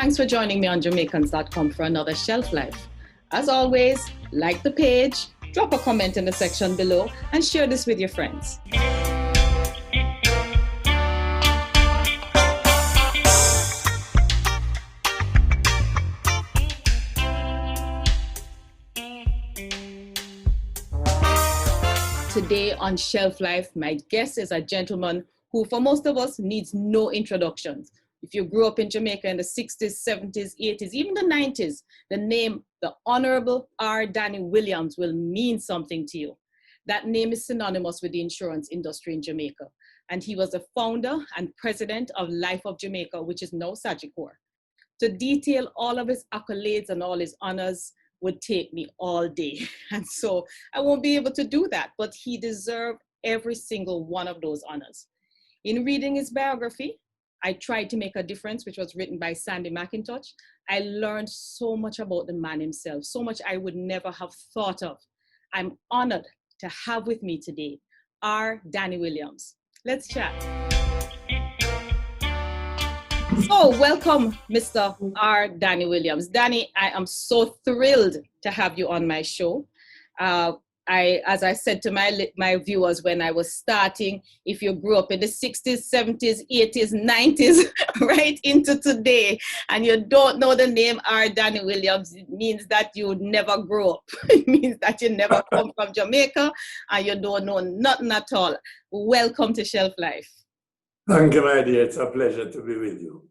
Thanks for joining me on Jamaicans.com for another Shelf Life. As always, like the page, drop a comment in the section below, and share this with your friends. Today on Shelf Life, my guest is a gentleman who, for most of us, needs no introductions. If you grew up in Jamaica in the 60s, 70s, 80s, even the 90s, the name, the Honorable R. Danny Williams, will mean something to you. That name is synonymous with the insurance industry in Jamaica. And he was the founder and president of Life of Jamaica, which is now Sagicor. To detail all of his accolades and all his honors would take me all day. And so I won't be able to do that, but he deserved every single one of those honors. In reading his biography, I Tried to Make a Difference, which was written by Sandy McIntosh. I learned so much about the man himself, so much I would never have thought of. I'm honored to have with me today, R. Danny Williams. Let's chat. So welcome, Mr. R. Danny Williams. Danny, I am so thrilled to have you on my show. As I said to my viewers when I was starting, if you grew up in the 60s, 70s, 80s, 90s, right into today, and you don't know the name R. Danny Williams, it means that you never grew up. It means that you never come from Jamaica and you don't know nothing at all. Welcome to Shelf Life. Thank you, my dear. It's a pleasure to be with you.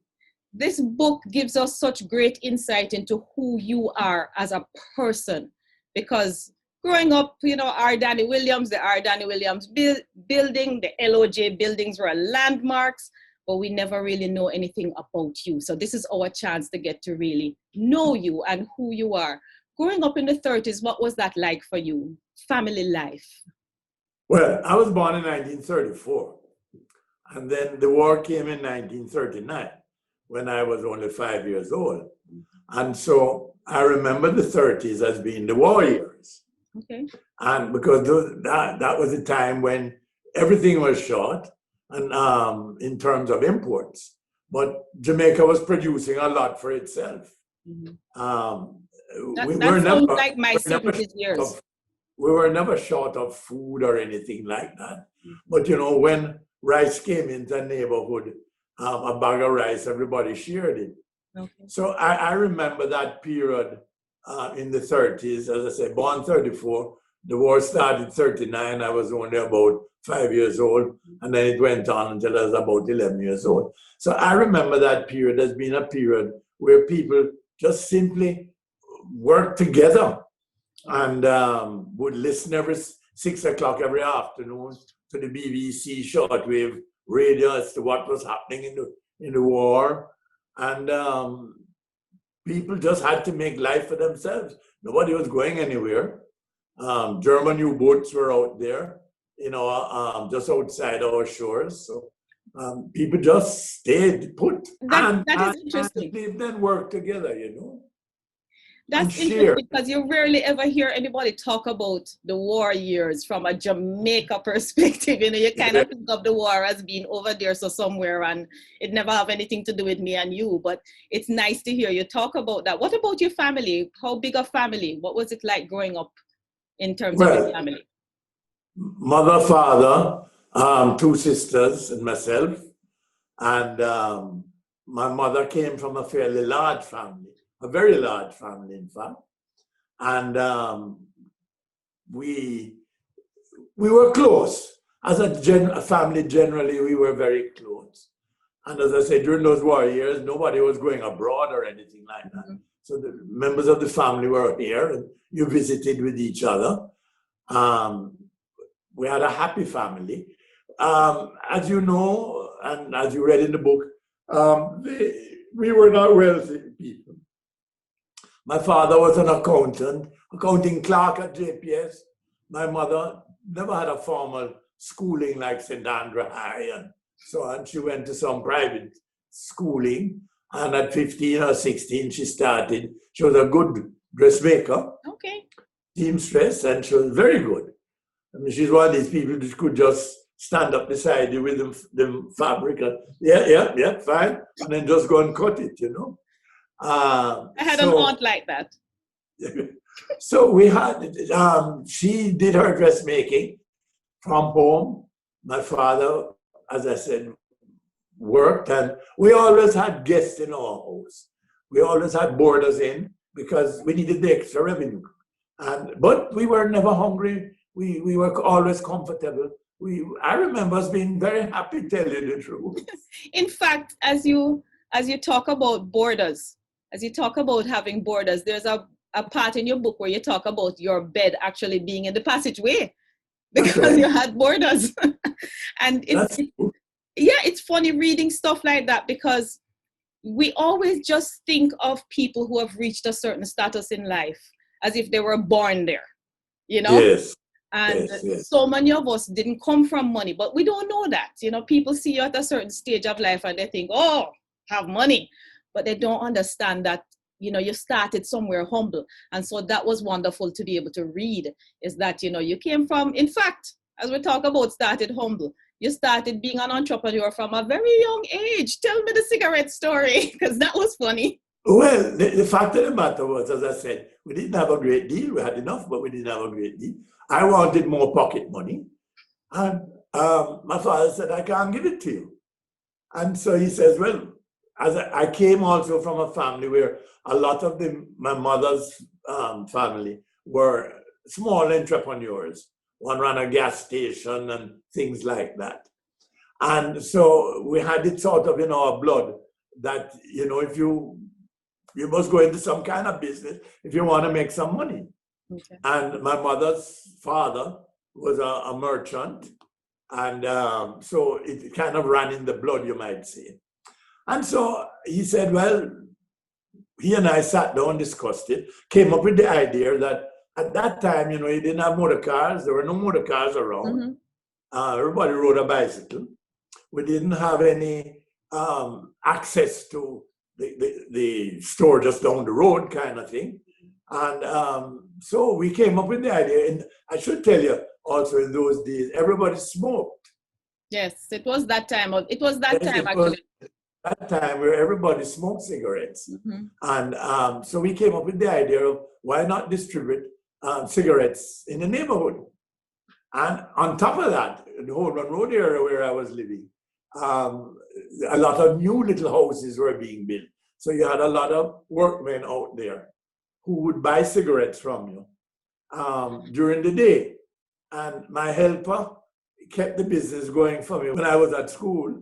This book gives us such great insight into who you are as a person, because growing up, R. Danny Williams, the R. Danny Williams building, the LOJ buildings were landmarks, but we never really know anything about you. So this is our chance to get to really know you and who you are. Growing up in the 30s, what was that like for you? Family life? Well, I was born in 1934, and then the war came in 1939 when I was only 5 years old. And so I remember the 30s as being the war years. Okay. And because that was a time when everything was short and in terms of imports, but Jamaica was producing a lot for itself. Mm-hmm. That sounds like my 70s years. We were never short of food or anything like that. Mm-hmm. But when rice came into a neighborhood, a bag of rice, everybody shared it. Okay. So I remember that period in the 30s, as I said, born 34. The war started 39. I was only about 5 years old, and then it went on until I was about 11 years old. So I remember that period as being a period where people just simply worked together and would listen every 6 o'clock every afternoon to the BBC shortwave radio as to what was happening in the war. And people just had to make life for themselves. Nobody was going anywhere. German U-boats were out there, just outside our shores. So people just stayed put. That is interesting. And then worked together, That's interesting because you rarely ever hear anybody talk about the war years from a Jamaica perspective. You kind of think of the war as being over there, so somewhere, and it never have anything to do with me and you. But it's nice to hear you talk about that. What about your family? How big a family? What was it like growing up in terms of your family? Mother, father, 2 sisters, and myself. And my mother came from a fairly large family. A very large family, in fact. And we were close. As a family, generally, we were very close. And as I said, during those war years, nobody was going abroad or anything like that. Mm-hmm. So the members of the family were here, and you visited with each other. We had a happy family. As you know, and as you read in the book, we were not wealthy people. My father was an accounting clerk at JPS. My mother never had a formal schooling like St. Andrew High and so on. She went to some private schooling, and at 15 or 16, she started. She was a good dressmaker, seamstress, and she was very good. I mean, she's one of these people that could just stand up beside you with the fabric and, yeah, fine, and then just go and cut it, I had an aunt like that. So we had, she did her dressmaking from home. My father, as I said, worked, and we always had guests in our house. We always had boarders in because we needed the extra revenue. But we were never hungry. We were always comfortable. I remember us being very happy, to tell you the truth. In fact, as you talk about boarders, as you talk about having boarders, there's a part in your book where you talk about your bed actually being in the passageway because you had boarders. And it's funny reading stuff like that because we always just think of people who have reached a certain status in life as if they were born there, you know? Yes. And so many of us didn't come from money, but we don't know that. You know, people see you at a certain stage of life and they think, oh, have money. But they don't understand that, you know, you started somewhere humble. And so that was wonderful to be able to read, is that, you know, you came from, in fact, as we talk about started humble, you started being an entrepreneur from a very young age. Tell me the cigarette story, because that was funny. Well, the fact of the matter was, as I said, we didn't have a great deal. We had enough, but we didn't have a great deal. I wanted more pocket money. And my father said, I can't give it to you. And so he says, well, as I came also from a family where a lot of my mother's family were small entrepreneurs. One ran a gas station and things like that. And so we had it sort of in our blood that, you know, if you must go into some kind of business if you want to make some money. Okay. And my mother's father was a merchant. And so it kind of ran in the blood, you might say. And so he said, well, he and I sat down, discussed it, came up with the idea that at that time, you know, you didn't have motor cars. There were no motor cars around. Mm-hmm. Everybody rode a bicycle. We didn't have any access to the store just down the road kind of thing. And so we came up with the idea. And I should tell you also, in those days, everybody smoked. Yes, it was that time. Actually. That time where everybody smoked cigarettes. Mm-hmm. And so we came up with the idea of why not distribute cigarettes in the neighborhood. And on top of that, the whole road area where I was living, a lot of new little houses were being built. So you had a lot of workmen out there who would buy cigarettes from you during the day. And my helper kept the business going for me when I was at school.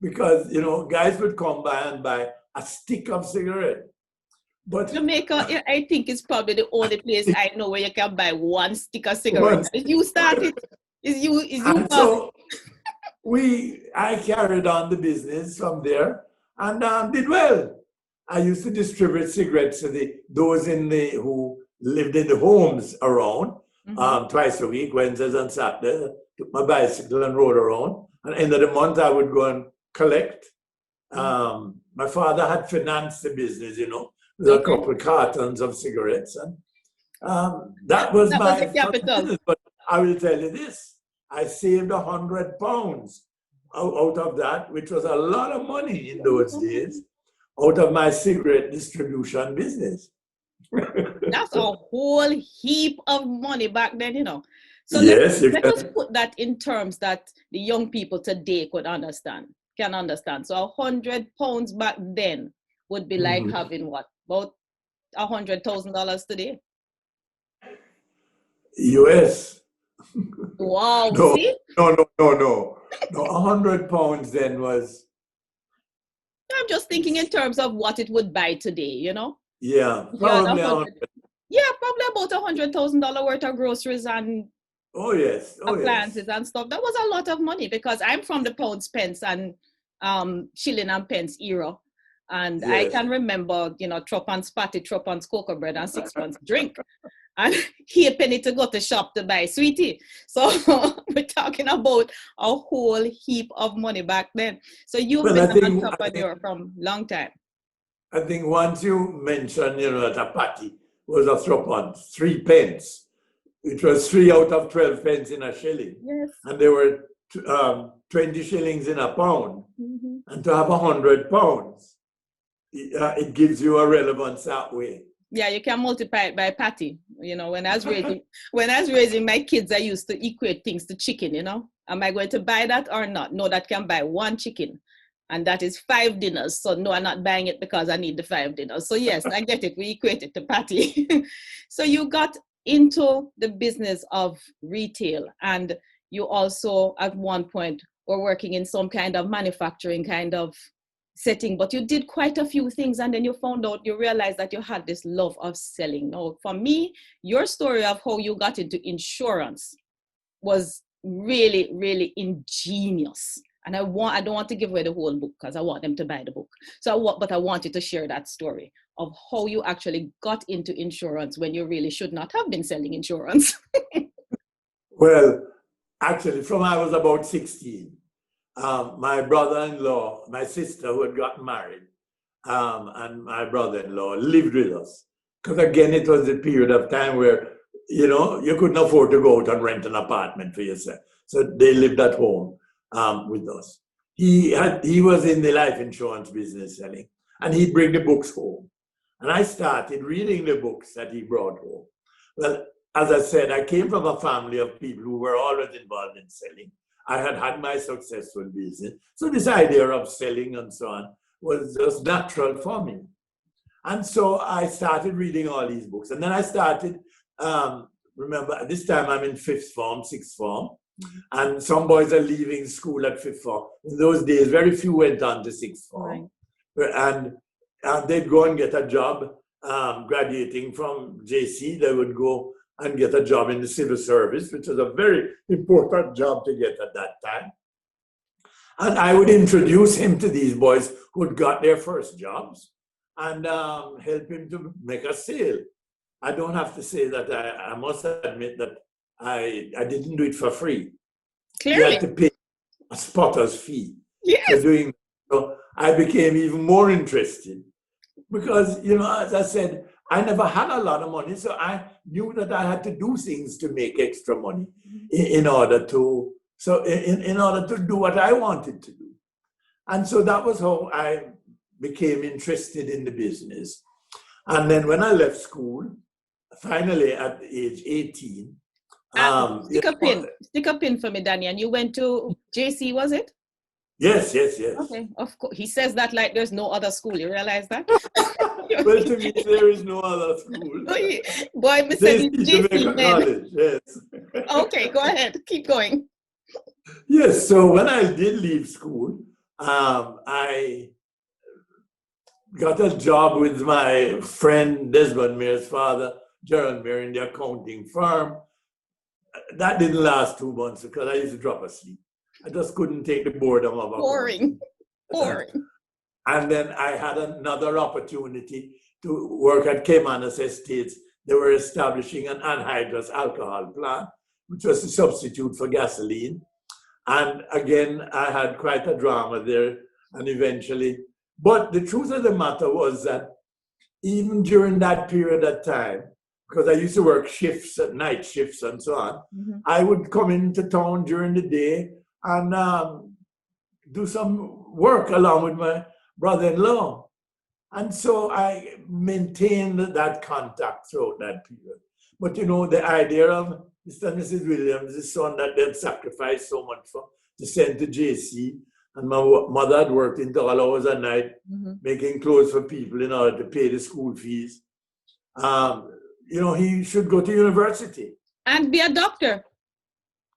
Because, you know, guys would come by and buy a stick of cigarette. But Jamaica, I think, is probably the only place I know where you can buy one stick of cigarette. Is you started? Is you? So I carried on the business from there and did well. I used to distribute cigarettes to those who lived in the homes around, mm-hmm. Twice a week, Wednesdays and Saturdays. Took my bicycle and rode around. And end of the month, I would go and collect. My father had financed the business, you know, with a couple of cartons of cigarettes. And that was my capital. Business. But I will tell you this, I saved £100 out of that, which was a lot of money in those days, out of my cigarette distribution business. That's a whole heap of money back then, you know. So yes, let us put that in terms that the young people today can understand. So £100 back then would be like having what? About $100,000 today? US. Wow. No, see? No, £100 then was... I'm just thinking in terms of what it would buy today, you know? Yeah, probably probably about $100,000 worth of groceries and appliances and stuff. That was a lot of money because I'm from the pounds, pence and shilling and pence era. And I can remember, you know, threepence patty, threepence cocoa bread and sixpence drink. And he a penny to go to shop to buy sweetie. So we're talking about a whole heap of money back then. So you've been an entrepreneur from long time. I think once you mentioned, you know, that a patty was a threepence, 3 pence. It was 3 out of 12 pence in a shilling. Yes. And there were 20 shillings in a pound. Mm-hmm. And to have £100, it gives you a relevance that way. Yeah, you can multiply it by patty. You know, when I was raising my kids, I used to equate things to chicken, you know. Am I going to buy that or not? No, that can buy one chicken. And that is 5 dinners. So no, I'm not buying it because I need the 5 dinners. So yes, I get it. We equate it to patty. So you got into the business of retail, and you also at one point were working in some kind of manufacturing kind of setting, but you did quite a few things, and then you found out, you realized that you had this love of selling. Now, for me, your story of how you got into insurance was really, really ingenious. And I don't want to give away the whole book because I want them to buy the book. But I want you to share that story of how you actually got into insurance when you really should not have been selling insurance. Well, actually, from I was about 16, my brother-in-law, my sister who had gotten married, and my brother-in-law lived with us. Because again, it was a period of time where, you know, you couldn't afford to go out and rent an apartment for yourself. So they lived at home with us. He was in the life insurance business selling, and he'd bring the books home. And I started reading the books that he brought home. Well, as I said, I came from a family of people who were always involved in selling. I had had my successful business. So this idea of selling and so on was just natural for me. And so I started reading all these books. And then I started, remember, at this time I'm in 5th form, 6th form. And some boys are leaving school at 5th form. In those days, very few went on to 6th form. Right. And they'd go and get a job. Graduating from JC, they would go and get a job in the civil service, which was a very important job to get at that time. And I would introduce him to these boys who had got their first jobs and help him to make a sale. I don't have to say that I must admit that I didn't do it for free. Clearly. You had to pay a spotter's fee. Yes. For doing that. So I became even more interested because, you know, as I said, I never had a lot of money, so I knew that I had to do things to make extra money in order to do what I wanted to do. And so that was how I became interested in the business. And then when I left school, finally at age 18, stick a pin for me, Danny. And you went to JC, was it? Yes. Okay, of course. He says that like there's no other school. You realize that? Well, to me, there is no other school. Boy, Mr. JC College, yes. Okay, go ahead. Keep going. Yes, so when I did leave school, I got a job with my friend Desmond Mayor's father, Gerald Mayor, in the accounting firm. That didn't last 2 months because I used to drop asleep. I just couldn't take the boredom of boring. And then I had another opportunity to work at Caymanas Estates. They were establishing an anhydrous alcohol plant, which was a substitute for gasoline. And again, I had quite a drama there, and eventually. But the truth of the matter was that even during that period of time, because I used to work shifts, night shifts and so on, I would come into town during the day and do some work along with my brother-in-law. And so I maintained that contact throughout that period. But you know, the idea of Mr. and Mrs. Williams, the son that they'd sacrificed so much for, to send to JC, and my mother had worked into all hours at night, making clothes for people in order to pay the school fees. You know, he should go to university. And be a doctor.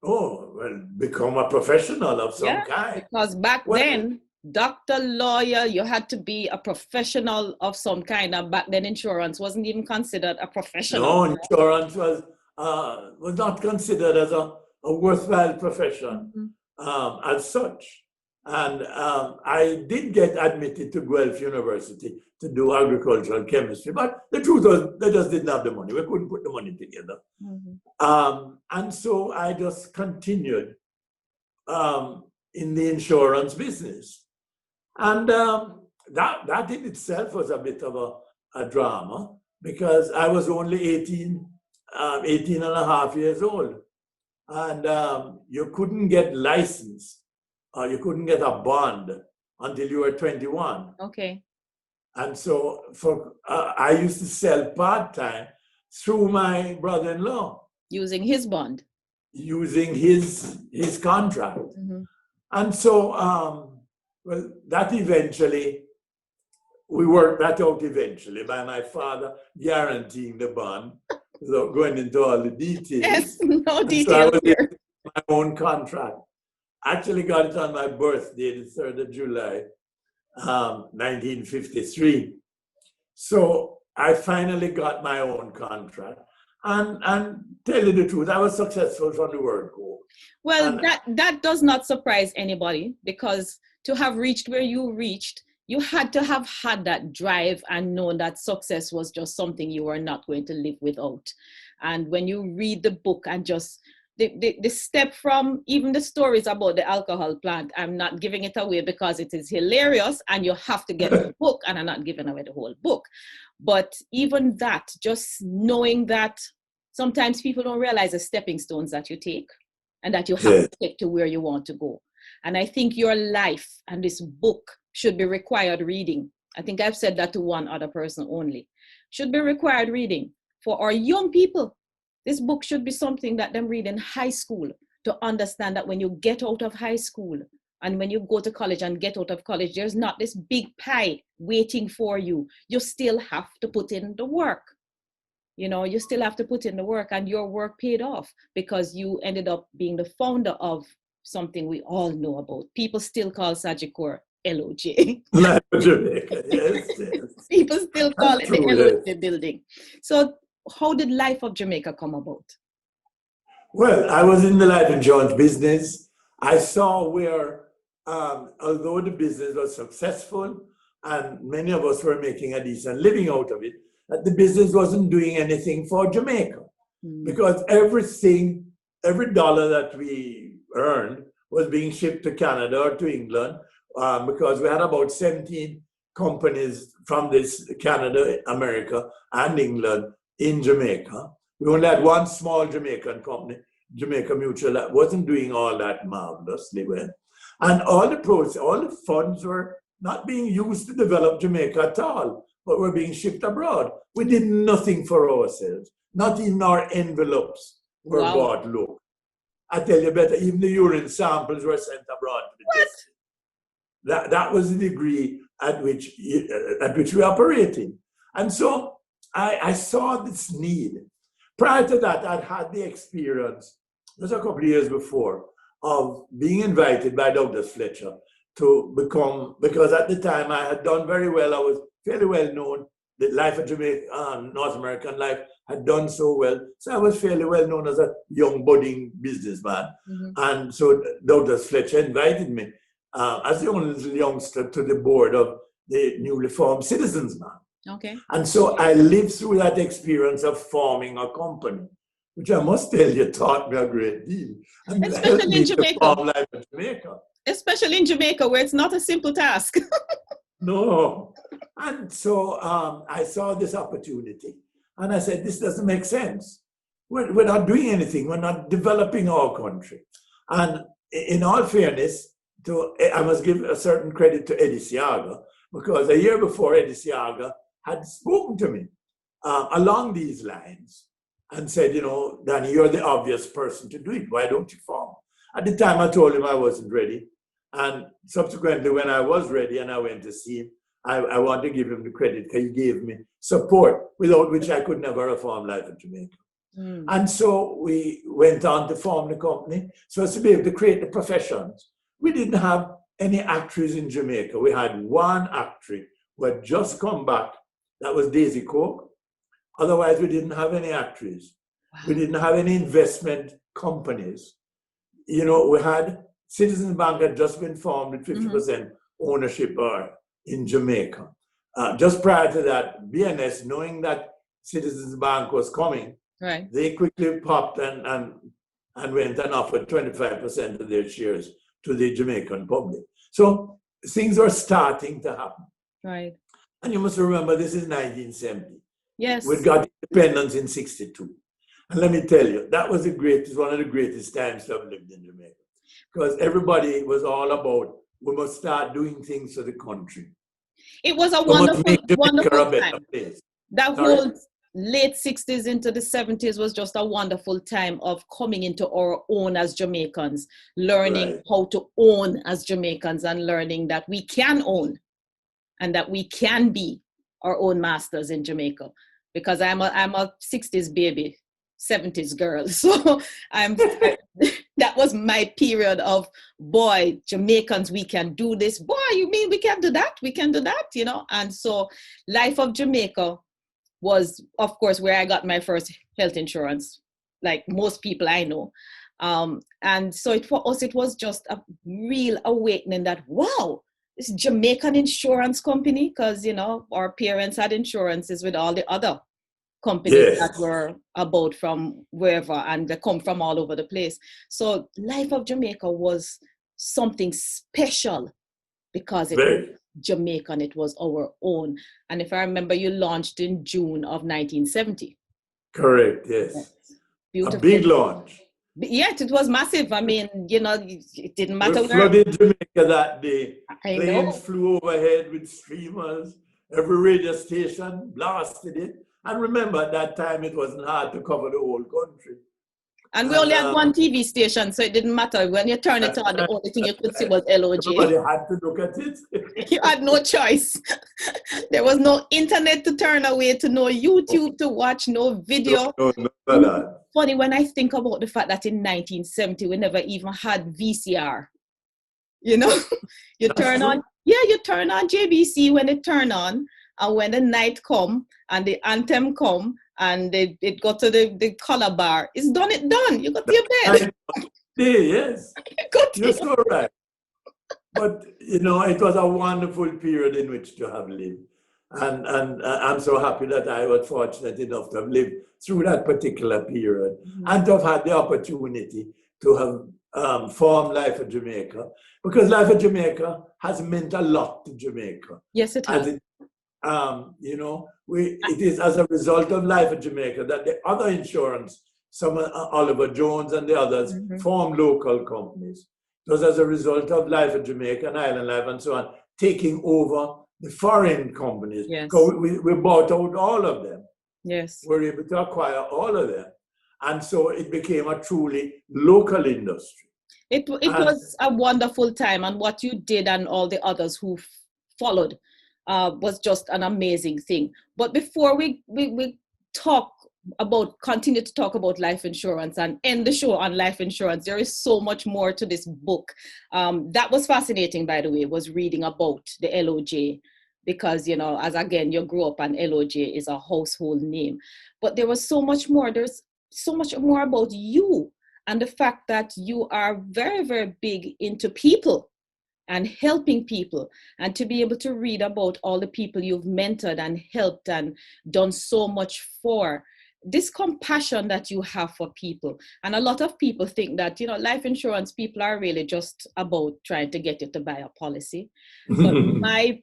Oh, well, become a professional of some kind. Because back then, doctor, lawyer, you had to be a professional of some kind. And back then, insurance wasn't even considered a professional. No, insurance was not considered as a worthwhile profession as such. And I did get admitted to Guelph University to do agricultural chemistry, but the truth was they just didn't have the money. We couldn't put the money together. And so I just continued in the insurance business. And that in itself was a bit of a drama because I was only 18 and a half years old. And you couldn't get licensed. You couldn't get a bond until you were 21. Okay. And so I used to sell part-time through my brother-in-law. Using his bond. Using his contract. Mm-hmm. And so, well, that eventually, we worked that out eventually by my father guaranteeing the bond without going into all the details. Yes, no and details so I was here. my own contract. I actually got it on my birthday, the 3rd of July, 1953. So I finally got my own contract. And tell you the truth, I was successful from the word go. Well, that does not surprise anybody, because to have reached where you reached, you had to have had that drive and known that success was just something you were not going to live without. And when you read the book and just the step from even the stories about the alcohol plant, I'm not giving it away because it is hilarious and you have to get the book, and I'm not giving away the whole book. But even that, just knowing that sometimes people don't realize the stepping stones that you take and that you have to take to where you want to go. And I think your life and this book should be required reading. I think I've said that to one other person only. Should be required reading for our young people. This book should be something that them read in high school to understand that when you get out of high school and when you go to college and get out of college, there's not this big pie waiting for you. You still have to put in the work. You know, you still have to put in the work, and your work paid off because you ended up being the founder of something we all know about. People still call Sagicor LOJ. Jamaica, yes. People still call it the LOJ building. So how did Life of Jamaica come about? Well, I was in the life insurance business. I saw where, although the business was successful and many of us were making a decent living out of it, that the business wasn't doing anything for Jamaica. Because every dollar that we earned was being shipped to Canada or to England, because we had about 17 companies from this Canada, America, and England in Jamaica. We only had one small Jamaican company, Jamaica Mutual, that wasn't doing all that marvelously well. And all the funds were not being used to develop Jamaica at all, but were being shipped abroad. We did nothing for ourselves. Not even our envelopes were bought low. I tell you better, even the urine samples were sent abroad to the testing. That was the degree at which we operated. And so I saw this need. Prior to that, I'd had the experience, just a couple of years before, of being invited by Douglas Fletcher to become, because at the time I had done very well, I was fairly well known, the Life of Jamaica, North American Life had done so well. So I was fairly well known as a young budding businessman. And so Douglas Fletcher invited me as the only little youngster to the board of the newly formed Citizens Bank. Okay. And so I lived through that experience of forming a company, which I must tell you taught me a great deal. And especially in Jamaica. Life in Jamaica. Especially in Jamaica, where it's not a simple task. No. And so I saw this opportunity. And I said, this doesn't make sense. We're not doing anything. We're not developing our country. And in all fairness, I must give a certain credit to Eddie Siaga, because a year before, Eddie Siaga had spoken to me along these lines and said, you know, Danny, you're the obvious person to do it. Why don't you form? At the time, I told him I wasn't ready. And subsequently, when I was ready and I went to see him, I want to give him the credit because he gave me support, without which I could never have formed Life in Jamaica. And so we went on to form the company so as to be able to create the professions. We didn't have any actors in Jamaica. We had one actress who had just come back. That was Daisy Coke. Otherwise, we didn't have any actors. Wow. We didn't have any investment companies. You know, we had Citizens Bank had just been formed with 50% ownership in Jamaica. Just prior to that, BNS, knowing that Citizens Bank was coming, right, they quickly popped and went and offered 25% of their shares to the Jamaican public. So things are starting to happen. Right. And you must remember, this is 1970. Yes. We got independence in 62. And let me tell you, that was one of the greatest times to have lived in Jamaica. Because everybody was all about, we must start doing things for the country. It was a So much make Jamaica wonderful a better time. place. That Sorry? whole late 60s into the 70s was just a wonderful time of coming into our own as Jamaicans, learning Right. how to own as Jamaicans, and learning that we can own and that we can be our own masters in Jamaica. Because I'm a 60s baby, 70s girl. So that was my period of, boy, Jamaicans, we can do this. Boy, you mean we can do that? We can do that, you know? And so Life of Jamaica was, of course, where I got my first health insurance, like most people I know. And so for us, it was just a real awakening that, wow, this Jamaican insurance company, because, you know, our parents had insurances with all the other companies Yes. that were about from wherever, and they come from all over the place. So Life of Jamaica was something special because it was Jamaican, it was our own. And if I remember, you launched in June of 1970. Correct, yes. Beautiful. A big launch. Yes, it was massive. I mean, you know, it didn't matter We where. flooded Jamaica that day. I Planes know. flew overhead with streamers. Every radio station blasted it. And remember, at that time, it wasn't hard to cover the whole country. And we only had one TV station, so it didn't matter. When you turn it on, the only thing you could see was LOJ. Everybody had to look at it. You had no choice. There was no internet to turn away to, no YouTube to watch, no video. No, that. Funny when I think about the fact that in 1970, we never even had VCR. You know, you turn on JBC when it turn on, and when the night come and the anthem come and it got to the color bar, it's done. You got to your bed. Yes, you're so right. But, you know, it was a wonderful period in which to have lived. And I'm so happy that I was fortunate enough to have lived through that particular period, and to have had the opportunity to have formed Life of Jamaica, because Life of Jamaica has meant a lot to Jamaica. Yes, it has. You know, it is as a result of Life of Jamaica that the other insurance, some Oliver Jones and the others, formed local companies. It was as a result of Life of Jamaica and Island Life and so on, taking over the foreign companies. Yes. We bought out all of them. Yes. We were able to acquire all of them. And so it became a truly local industry. It was a wonderful time, and what you did and all the others who followed was just an amazing thing. But before we continue to talk about life insurance and end the show on life insurance, there is so much more to this book. That was fascinating, by the way, was reading about the LOJ, because, you know, as again, you grew up and LOJ is a household name. But there was so much more. There's so much more about you and the fact that you are very, very big into people and helping people, and to be able to read about all the people you've mentored and helped and done so much for. This compassion that you have for people. And a lot of people think that, you know, life insurance people are really just about trying to get you to buy a policy. But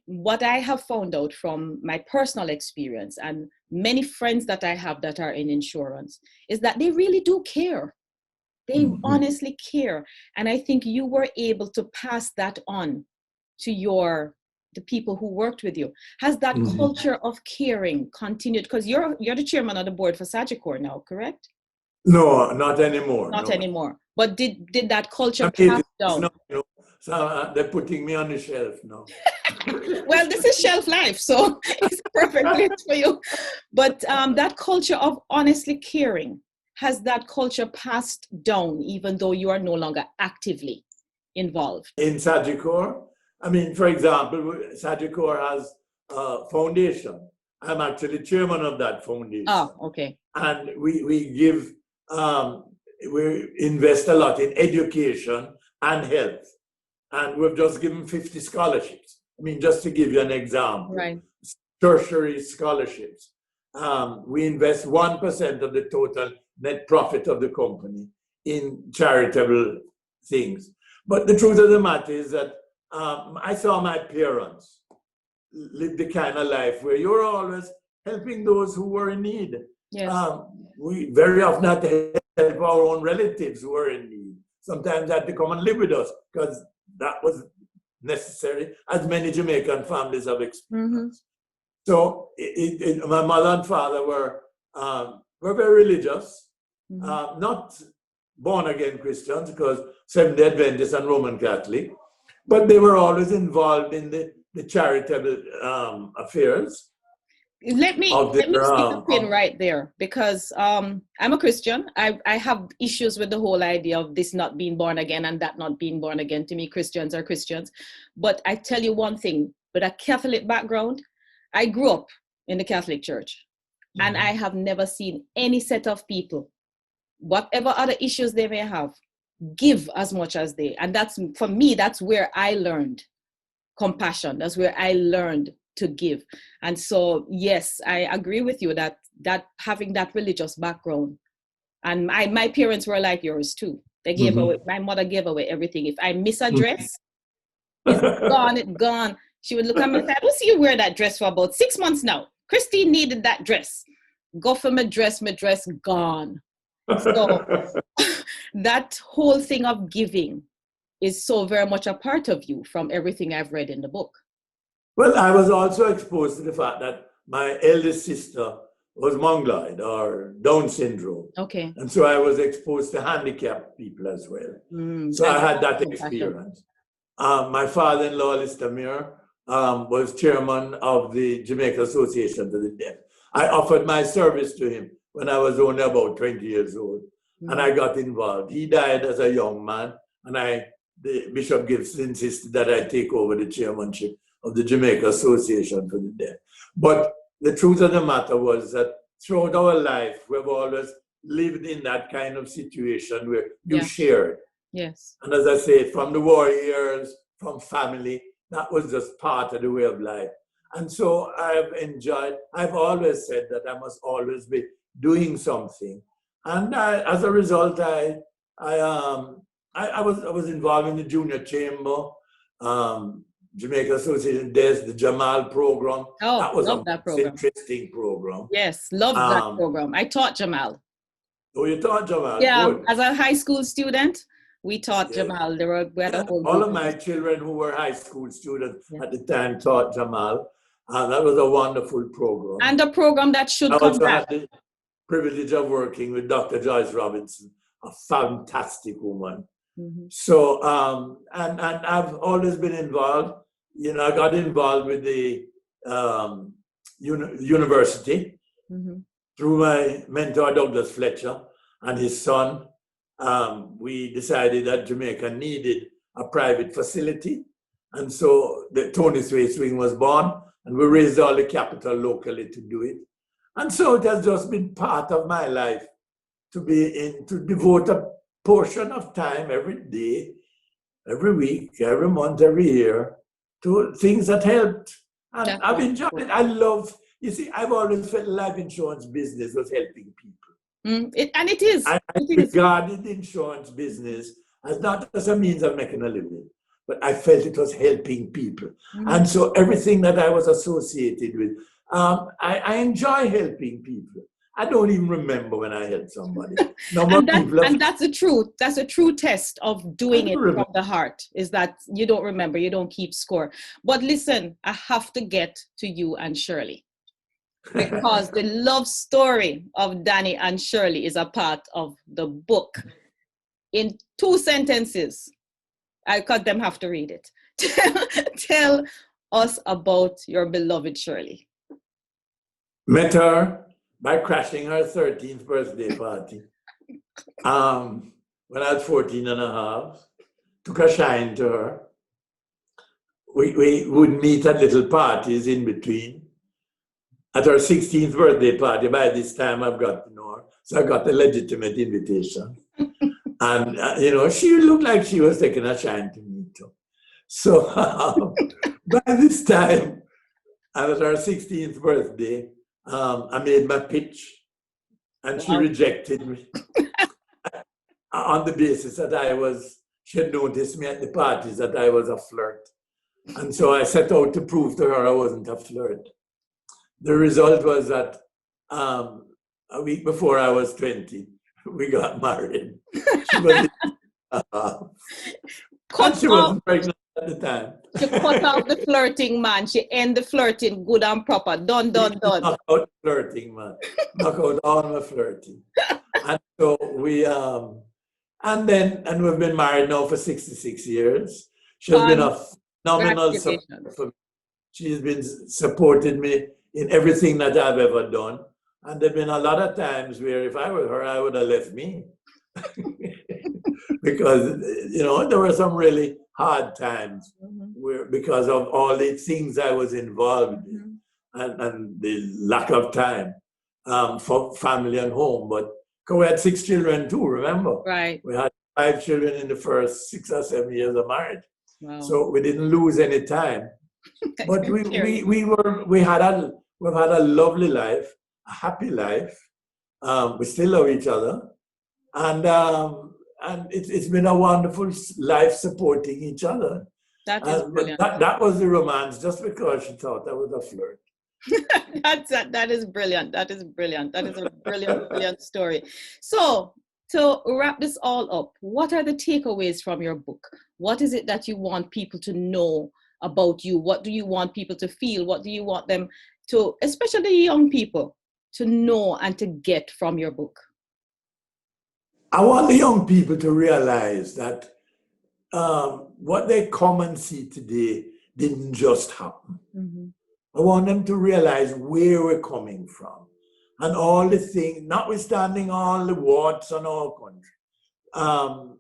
what I have found out from my personal experience and many friends that I have that are in insurance is that they really do care. They honestly care. And I think you were able to pass that on to the people who worked with you. Has that culture of caring continued? Because you're the chairman of the board for Sagicor now, correct? No, not anymore. Not anymore. But did that culture pass down? No. So they're putting me on the shelf now. Well, this is shelf life, so it's a perfect place for you. But that culture of honestly caring, has that culture passed down even though you are no longer actively involved? In Sagicor? I mean, for example, Sagicor has a foundation. I'm actually chairman of that foundation. Oh, okay. And we give, we invest a lot in education and health. And we've just given 50 scholarships. I mean, just to give you an example. Right. Tertiary scholarships. We invest 1% of the total net profit of the company in charitable things. But the truth of the matter is that I saw my parents live the kind of life where you're always helping those who were in need. Yes. We very often had to help our own relatives who were in need. Sometimes they had to come and live with us because that was necessary, as many Jamaican families have Mm-hmm. experienced. So my mother and father were very religious, not born again Christians, because Seventh-day Adventists and Roman Catholic, but they were always involved in the charitable affairs. Let me stick a pin right there, because I'm a Christian. I have issues with the whole idea of this not being born again and that not being born again. To me, Christians are Christians. But I tell you one thing, with a Catholic background, I grew up in the Catholic Church, and I have never seen any set of people, whatever other issues they may have, give as much as they. And that's, for me, that's where I learned compassion. That's where I learned to give. And so, yes, I agree with you that having that religious background, and my parents were like yours too. They gave away, my mother gave away everything. If I miss a dress, it's gone. She would look at me and say, I don't see you wear that dress for about 6 months now. Christine needed that dress. Go for my dress, gone. So that whole thing of giving is so very much a part of you from everything I've read in the book. Well, I was also exposed to the fact that my eldest sister was mongoloid or Down syndrome. Okay. And so I was exposed to handicapped people as well. So I had that experience. My father-in-law, Lister Muir, was chairman of the Jamaica Association to the Deaf. I offered my service to him when I was only about 20 years old, and I got involved. He died as a young man, and the Bishop Gibbs insisted that I take over the chairmanship of the Jamaica Association for the Deaf. But the truth of the matter was that throughout our life, we've always lived in that kind of situation where you shared. Yes. And as I say, from the war years, from family, that was just part of the way of life. And so I've always said that I must always be doing something. And as a result, I was involved in the Junior Chamber, Jamaica Association Desk, the Jamal program. Oh, that was that program. Interesting program. Yes, loved that program. I taught Jamal. Oh, you taught Jamal? Yeah, good. As a high school student, we taught Jamal. All of my children who were high school students at the time taught Jamal. That was a wonderful program. And a program that should come back. I had the privilege of working with Dr. Joyce Robinson, a fantastic woman. So, and I've always been involved. You know, I got involved with the university through my mentor, Douglas Fletcher, and his son. We decided that Jamaica needed a private facility. And so the Tony Sway Swing was born, and we raised all the capital locally to do it. And so it has just been part of my life to devote a portion of time every day, every week, every month, every year to things that helped. And I've enjoyed it. I've always felt life insurance business was helping people. And it is. I regarded the insurance business as not as a means of making a living, but I felt it was helping people. And so everything that I was associated with, I enjoy helping people. I don't even remember when I helped somebody. And that's the truth. That's a true test of doing it from the heart, is that you don't remember, you don't keep score. But listen, I have to get to you and Shirley, because the love story of Danny and Shirley is a part of the book. In 2 sentences, because them have to read it. Tell us about your beloved Shirley. Met her by crashing her 13th birthday party. When I was 14 and a half, took a shine to her. We would meet at little parties in between. At her 16th birthday party, by this time I've got to know her, so I got a legitimate invitation. And, she looked like she was taking a shine to me too. So by this time, and at her 16th birthday, I made my pitch, and she rejected me on the basis that she had noticed me at the parties that I was a flirt. And so I set out to prove to her I wasn't a flirt. The result was that a week before I was 20, we got married. She wasn't pregnant at the time. She cut off the flirting, man. She end the flirting good and proper. Done. Knock out flirting, man. Knock out all my flirting. And so and we've been married now for 66 years. She has been a phenomenal support for me. She's been supported me in everything that I've ever done. And there've been a lot of times where if I were her, I would have left me. Because, there were some really hard times because of all the things I was involved in and the lack of time for family and home. But we had 6 children too, remember? Right. We had 5 children in the first 6 or 7 years of marriage. Wow. So we didn't lose any time. But we've had a lovely life, a happy life. We still love each other. And it's been a wonderful life supporting each other. That is brilliant. That was the romance, just because she thought I was a flirt. That is brilliant. That is brilliant. That is a brilliant story. So to wrap this all up, what are the takeaways from your book? What is it that you want people to know about you? What do you want people to feel? What do you want them to, especially young people, to know and to get from your book? I want the young people to realize that what they come and see today didn't just happen. Mm-hmm. I want them to realize where we're coming from and all the things, notwithstanding all the warts on our country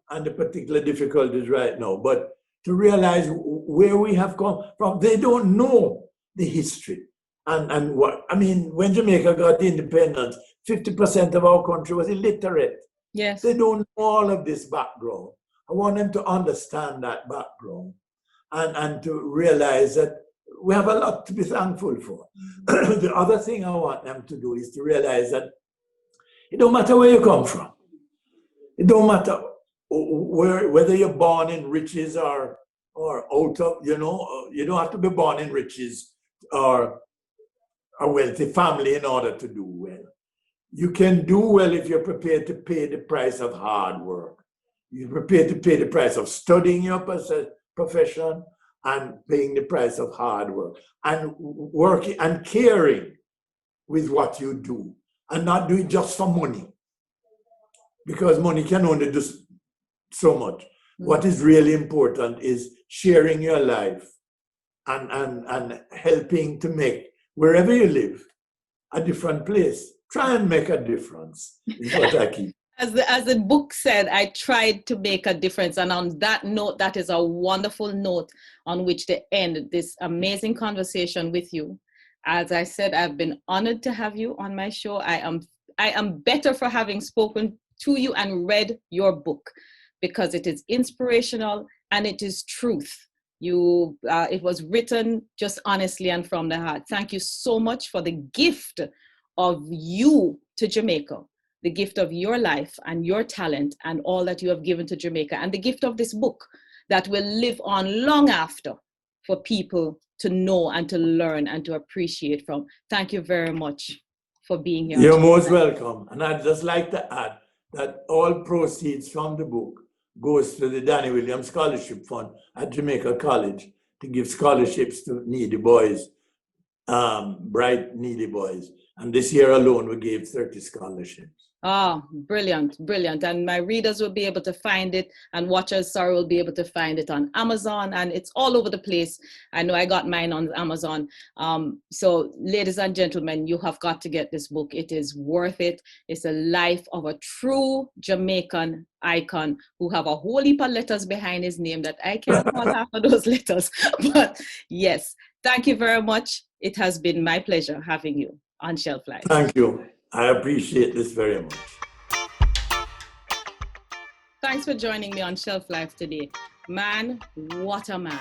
and the particular difficulties right now, but to realize where we have come from. They don't know the history. And when Jamaica got independence, 50% of our country was illiterate. Yes. They don't know all of this background. I want them to understand that background and to realize that we have a lot to be thankful for. Mm-hmm. The other thing I want them to do is to realize that it don't matter where you come from. It don't matter whether you're born in riches or out of, you don't have to be born in riches or a wealthy family in order to do well. You can do well if you're prepared to pay the price of hard work. You're prepared to pay the price of studying your profession and paying the price of hard work and working and caring with what you do and not do it just for money, because money can only do so much. Mm-hmm. What is really important is sharing your life and helping to make wherever you live a different place. Try and make a difference is what I keep. As the book said, I tried to make a difference. And on that note, that is a wonderful note on which to end this amazing conversation with you. As I said, I've been honored to have you on my show. I am better for having spoken to you and read your book, because it is inspirational and it is truth. It was written just honestly and from the heart. Thank you so much for the gift of you to Jamaica, the gift of your life and your talent and all that you have given to Jamaica, and the gift of this book that will live on long after for people to know and to learn and to appreciate from. Thank you very much for being here. You're most welcome. And I'd just like to add that all proceeds from the book goes to the Danny Williams Scholarship Fund at Jamaica College to give scholarships to needy boys, bright, needy boys. And this year alone, we gave 30 scholarships. Oh, brilliant, brilliant. And my readers will be able to find it, and watchers, will be able to find it on Amazon, and it's all over the place. I know I got mine on Amazon. So ladies and gentlemen, you have got to get this book. It is worth it. It's a life of a true Jamaican icon who have a whole heap of letters behind his name that I can't call half of those letters. But yes, thank you very much. It has been my pleasure having you on Shelf Life. Thank you. I appreciate this very much. Thanks for joining me on Shelf Life today. Man, what a man.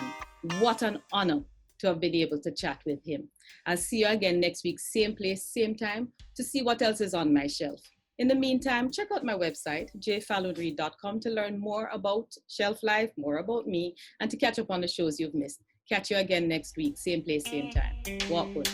What an honor to have been able to chat with him. I'll see you again next week, same place, same time, to see what else is on my shelf. In the meantime, check out my website, jfalloon-reid.com, to learn more about Shelf Life, more about me, and to catch up on the shows you've missed. Catch you again next week, same place, same time. Walk good.